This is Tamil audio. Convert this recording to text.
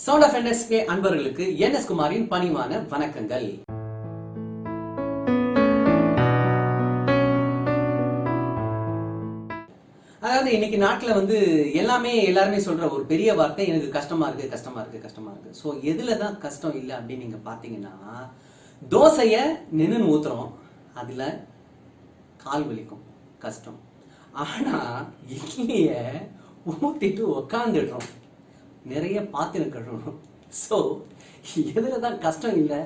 சவுண்ட் ஆஃப் என்எஸ்கே அன்பர்களுக்கு என்எஸ் குமாரின் பணிவான வணக்கங்கள். அதாவது இன்னைக்கு நாட்டில் எல்லாருமே சொல்ற ஒரு பெரிய வார்த்தை, எனக்கு கஷ்டமா இருக்கு. ஸோ எதுல தான் கஷ்டம் இல்லை அப்படின்னு நீங்க பாத்தீங்கன்னா, தோசைய நின்று ஊத்துறோம், அதுல கால் வலிக்கும், கஷ்டம். ஆனா இட்லிய ஊத்திட்டு உக்காந்துடுறோம், நிறைய பாத்திரம் கழுவணும். ஸோ எதுல தான் கஷ்டம் இல்லை